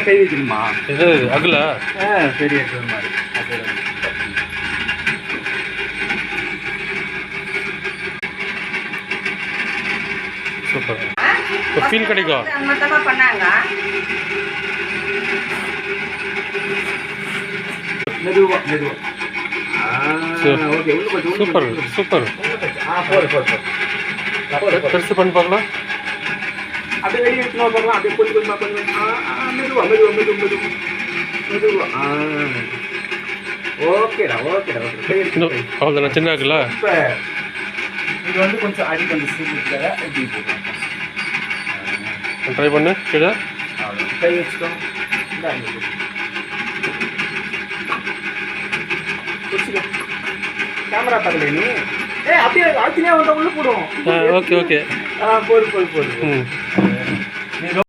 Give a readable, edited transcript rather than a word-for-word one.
கை வைக்கணுமா? இது அகல பெரிய இருக்கிற மாதிரி. சூப்பர். இப்போ ஃபீல் கிடைக்கும். மெதுவா மெதுவா. ஓகே, உள்ள கொஞ்சம் சூப்பர் சூப்பர். பெருசு பண்ணி பார்க்கலாம். அப்படியே வெளியே எடுத்து பார்க்கலாம். அப்படியே கொஞ்சம் கொஞ்சமா கொஞ்சம் மெதுவா மெதுவா மெதுவா மெதுவா மெதுவா. ஓகேடா ஓகேடா ஓகே. அவ்வளோதானே, சின்ன இருக்குல்ல. இப்போ இது வந்து கொஞ்சம் அடி கொஞ்சம் சீக்கிரத்தில் எப்படி போடலாம். ட்ரை பண்ணு கீழே. கை வச்சுக்கோ. கேமரா பார்க்கல நீ? அப்படியே ஆத்தினே வந்து உள்ள போடும். Okay okay. போடு போடு போடு.